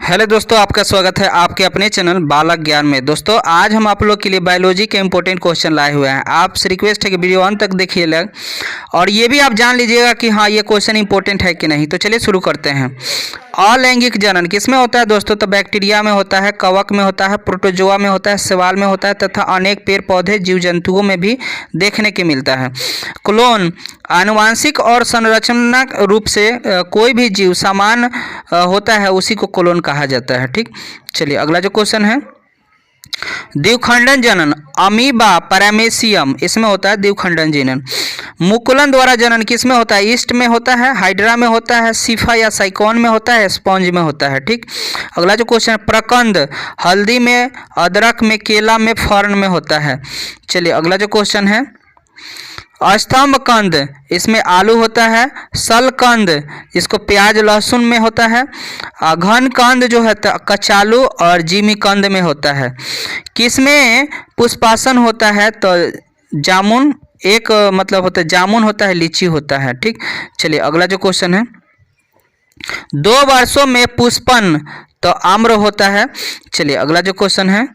Hello दोस्तों, आपका स्वागत है आपके अपने चैनल बालक ज्ञान में। दोस्तों आज हम आप लोग के लिए बायोलॉजी के इंपॉर्टेंट क्वेश्चन लाए हुए हैं। आपसे रिक्वेस्ट है कि वीडियो अंत तक देखिएगा और ये भी आप जान लीजिएगा कि हाँ ये क्वेश्चन इंपॉर्टेंट है कि नहीं। तो चलिए शुरू करते हैं। अलैंगिक जनन किस में होता है दोस्तों? तो बैक्टीरिया में होता है, कवक में होता है, प्रोटोजोआ में होता है, शैवाल में होता है तथा अनेक पेड़ पौधे जीव जंतुओं में भी देखने के मिलता है। क्लोन आनुवांशिक और संरचनात्मक रूप से कोई भी जीव समान होता है, उसी को क्लोन कहा जाता है। ठीक, चलिए अगला जो क्वेश्चन है, द्विखंडन जनन अमीबा पैरामेसियम इसमें होता है द्विखंडन जनन। मुकुलन द्वारा जनन किस में होता है? ईस्ट में होता है, हाइड्रा में होता है, सीफा या साइकोन में होता है, स्पॉन्ज में होता है। ठीक, अगला जो क्वेश्चन है, प्रकंद हल्दी में, अदरक में, केला में, फर्न में होता है। चलिए अगला जो क्वेश्चन है, स्तंभ कंद इसमें आलू होता है, सलकंद इसको प्याज लहसुन में होता है, घन कंद जो है कचालू और जिमी कंद में होता है। किसमें पुष्पासन होता है? तो जामुन एक मतलब होता है, जामुन होता है, लीची होता है। ठीक, चलिए अगला जो क्वेश्चन है, 2 वर्षों में पुष्पन तो आम्र होता है। चलिए अगला जो क्वेश्चन है,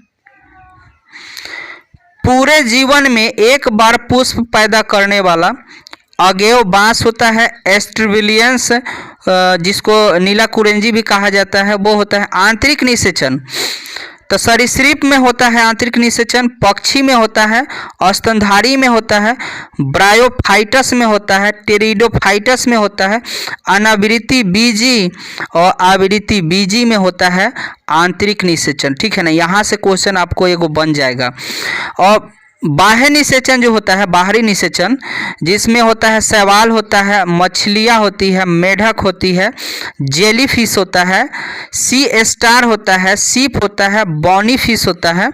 पूरे जीवन में एक बार पुष्प पैदा करने वाला अगेव बांस होता है, एस्ट्रिबिलियंस जिसको नीला कुरेंजी भी कहा जाता है, वो होता है आंतरिक निषेचन। तो सरीसृप में होता है आंतरिक निषेचन, पक्षी में होता है, स्तनधारी में होता है, ब्रायोफाइटस में होता है, टेरिडोफाइटस में होता है, अनावृति बीजी और आवृत्ति बीजी में होता है आंतरिक निषेचन। ठीक है ना, यहाँ से क्वेश्चन आपको एगो बन जाएगा। और बाह्य निषेचन जो होता है, बाहरी निषेचन जिसमें होता है शैवाल होता है, मछलियाँ होती है, मेढक होती है, जेली फिश होता है, सी स्टार होता है, सीप होता है, बॉनी फिश होता है,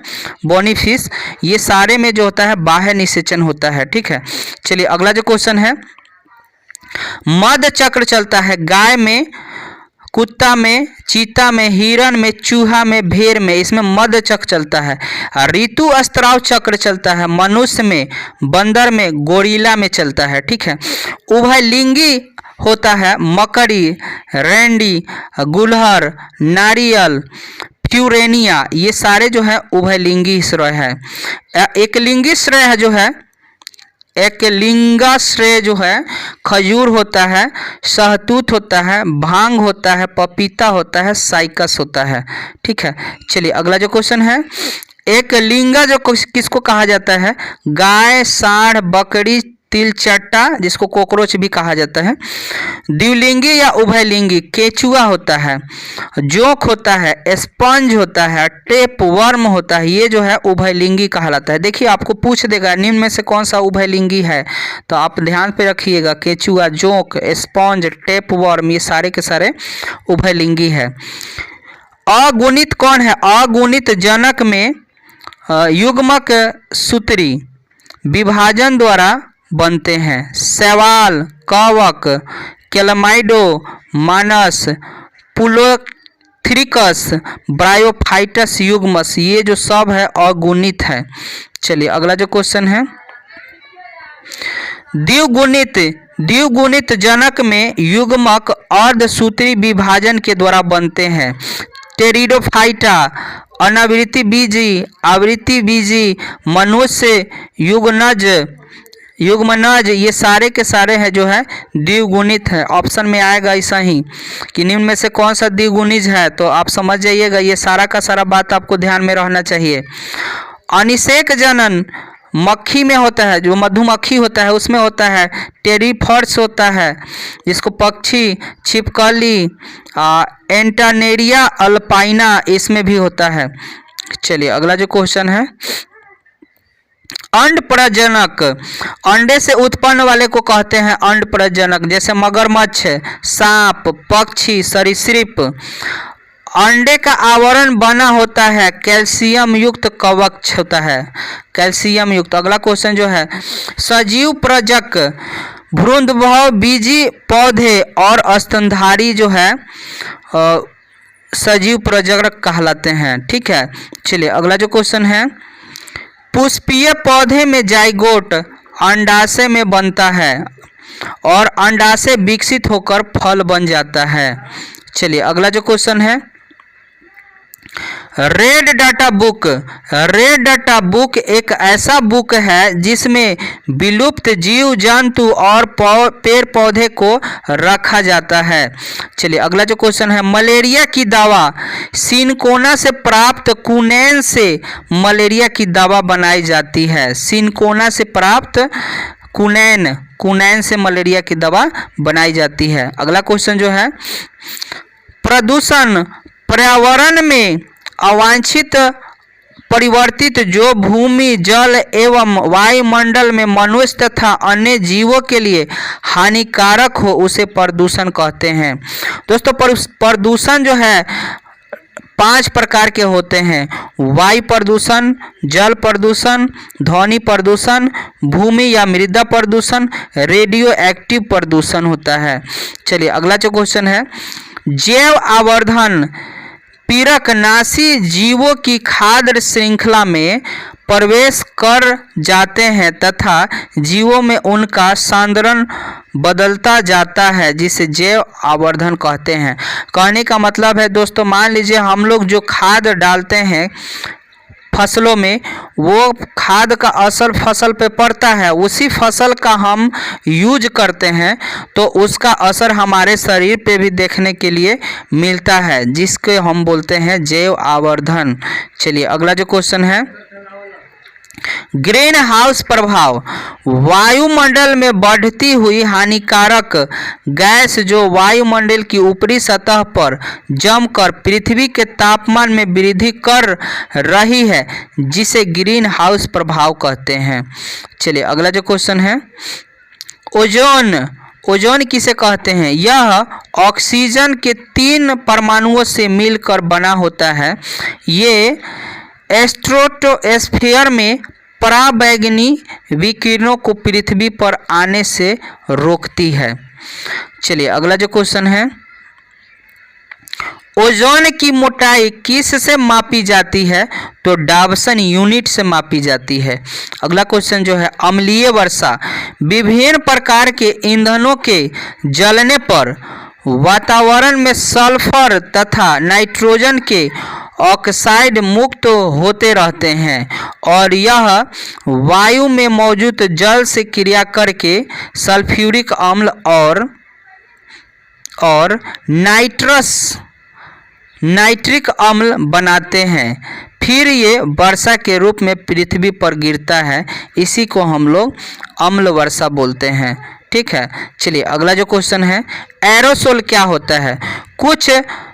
बॉनी फिश, ये सारे में जो होता है बाह्य निषेचन होता है। ठीक है, चलिए अगला जो क्वेश्चन है, मध्य चक्र चलता है गाय में, कुत्ता में, चीता में, हिरण में, चूहा में, भेड़ में, इसमें मध्य चक्र चलता है। ऋतु स्त्राव चक्र चलता है मनुष्य में, बंदर में, गोरिल्ला में चलता है। ठीक है, उभयलिंगी होता है मकड़ी, रेंडी, गुलहर, नारियल, प्यूरेनिया, ये सारे जो है उभयलिंगी श्रेय है। एक लिंगी श्रेय जो है, एक लिंगाश्रय जो है खजूर होता है, शहतूत होता है, भांग होता है, पपीता होता है, साइकस होता है। ठीक है, चलिए अगला जो क्वेश्चन है, एक लिंगा जो किसको कहा जाता है? गाय, सांड, बकरी, तिलचट्टा जिसको कॉकरोच भी कहा जाता है। द्विलिंगी या उभयलिंगी केचुआ होता है, जोंक होता है, स्पंज होता है, टेप वर्म होता है, ये जो है उभयलिंगी कहलाता है। देखिए आपको पूछ देगा निम्न में से कौन सा उभयलिंगी है, तो आप ध्यान पे रखिएगा, केचुआ, जोंक, स्पंज, टेप वर्म, ये सारे के सारे उभयलिंगी है। अगुणित कौन है? अगुणित जनक में युग्मक सूत्री विभाजन द्वारा बनते हैं। शैवाल, कवक, कैलमाइडो, मानस, पुलोथ्रिकस, ब्रायोफाइटस, युग्मस, ये जो सब है अगुणित है। चलिए अगला जो क्वेश्चन है, द्विगुणित जनक में युग्मक अर्धसूत्री विभाजन के द्वारा बनते हैं। टेरिडोफाइटा, अनावृत्ति बीजी, आवृत्ति बीजी, मनुष्य, युग्मनज, ये सारे के सारे हैं जो है द्विगुणित है। ऑप्शन में आएगा ऐसा ही कि निम्न में से कौन सा द्विगुणिज है, तो आप समझ जाइएगा, ये सारा का सारा बात आपको ध्यान में रहना चाहिए। अनिषेक जनन मक्खी में होता है, जो मधुमक्खी होता है उसमें होता है, टेरिफर्स होता है जिसको पक्षी, छिपकली, एंटानेरिया अल्पाइना इसमें भी होता है। चलिए अगला जो क्वेश्चन है, अंड प्रजनक अंडे से उत्पन्न वाले को कहते हैं अंड प्रजनक, जैसे मगरमच्छ, सांप, पक्षी, सरीसृप। अंडे का आवरण बना होता है कैल्शियम युक्त कवच होता है, कैल्शियम युक्त। अगला क्वेश्चन जो है, सजीव प्रजक भ्रूणभव बीजी पौधे और स्तनधारी जो है सजीव प्रजनक कहलाते हैं। ठीक है, चलिए अगला जो क्वेश्चन है, पुष्पीय पौधे में जाइगोट अंडाशय में बनता है और अंडाशय विकसित होकर फल बन जाता है। चलिए अगला जो क्वेश्चन है, red data book. Red data book एक ऐसा बुक है जिसमें विलुप्त जीव जंतु और पेड़ पौधे को रखा जाता है। चलिए अगला जो क्वेश्चन है, मलेरिया की दवा। सिनकोना से प्राप्त कुनैन से मलेरिया की दवा बनाई जाती है। सिनकोना से प्राप्त कुनैन से मलेरिया की दवा बनाई जाती है। अगला क्वेश्चन जो है, प्रदूषण पर्यावरण में अवांछित परिवर्तित जो भूमि, जल एवं वायुमंडल में मनुष्य तथा अन्य जीवों के लिए हानिकारक हो उसे प्रदूषण कहते हैं। दोस्तों प्रदूषण जो है 5 प्रकार के होते हैं। वायु प्रदूषण, जल प्रदूषण, ध्वनि प्रदूषण, भूमि या मृदा प्रदूषण, रेडियो एक्टिव प्रदूषण होता है। चलिए अगला जो क्वेश्चन है, जैव आवर्धन पीड़कनाशी जीवों की खाद्य श्रृंखला में प्रवेश कर जाते हैं तथा जीवों में उनका सांद्रण बदलता जाता है, जिसे जैव आवर्धन कहते हैं। कहने का मतलब है दोस्तों, मान लीजिए हम लोग जो खाद डालते हैं फसलों में, वो खाद का असर फसल पे पड़ता है, उसी फसल का हम यूज करते हैं तो उसका असर हमारे शरीर पे भी देखने के लिए मिलता है, जिसके हम बोलते हैं जैव आवर्धन। चलिए अगला जो क्वेश्चन है, ग्रीन हाउस प्रभाव। वायुमंडल में बढ़ती हुई हानिकारक गैस जो वायुमंडल की ऊपरी सतह पर जमकर पृथ्वी के तापमान में वृद्धि कर रही है, जिसे ग्रीन हाउस प्रभाव कहते हैं। चलिए अगला जो क्वेश्चन है, ओजोन। ओजोन किसे कहते हैं? यह ऑक्सीजन के 3 परमाणुओं से मिलकर बना होता है। ये स्ट्रेटोस्फीयर में पराबैंगनी विकिरणों को पृथ्वी पर आने से रोकती है। चलिए अगला जो क्वेश्चन है, ओजोन की मोटाई किस से मापी जाती है? तो डावसन यूनिट से मापी जाती है। अगला क्वेश्चन जो है, अम्लीय वर्षा। विभिन्न प्रकार के ईंधनों के जलने पर वातावरण में सल्फर तथा नाइट्रोजन के ऑक्साइड मुक्त होते रहते हैं और यह वायु में मौजूद जल से क्रिया करके सल्फ्यूरिक अम्ल और नाइट्रिक अम्ल बनाते हैं। फिर ये वर्षा के रूप में पृथ्वी पर गिरता है। इसी को हम लोग अम्ल वर्षा बोलते हैं। ठीक है। चलिए अगला जो क्वेश्चन है, एरोसोल क्या होता है? कुछ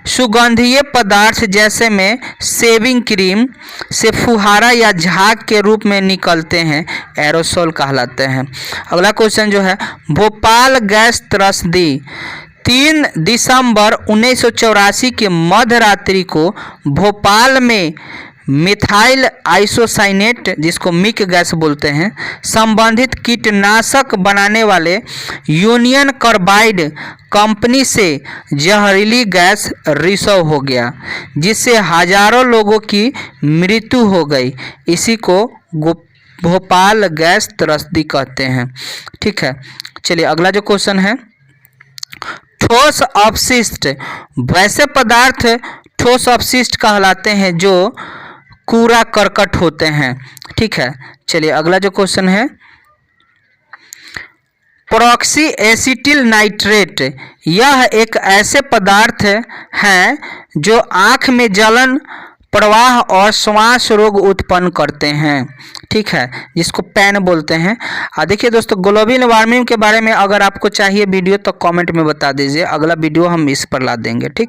सुगंधीय पदार्थ जैसे में शेविंग क्रीम से फुहारा या झाग के रूप में निकलते हैं, एरोसोल कहलाते हैं। अगला क्वेश्चन जो है, भोपाल गैस त्रस्ती। 3 दिसंबर 1984 के मध्य रात्रि को भोपाल में मिथाइल आइसोसाइनेट, जिसको मिक गैस बोलते हैं, संबंधित कीटनाशक बनाने वाले यूनियन कार्बाइड कंपनी से जहरीली गैस रिसाव हो गया, जिससे हजारों लोगों की मृत्यु हो गई। इसी को भोपाल गैस त्रस्ती कहते हैं। ठीक है। चलिए अगला जो क्वेश्चन है, ठोस अपशिष्ट। वैसे पदार्थ ठोस अपशिष्ट कहलाते हैं जो कूड़ा करकट होते हैं। ठीक है। चलिए अगला जो क्वेश्चन है, प्रॉक्सी एसिटिल नाइट्रेट। यह एक ऐसे पदार्थ हैं जो आँख में जलन, प्रवाह और श्वास रोग उत्पन्न करते हैं। ठीक है, जिसको पैन बोलते हैं। देखिए दोस्तों, ग्लोबल वार्मिंग के बारे में अगर आपको चाहिए वीडियो तो कमेंट में बता दीजिए, अगला वीडियो हम इस पर ला देंगे। ठीक।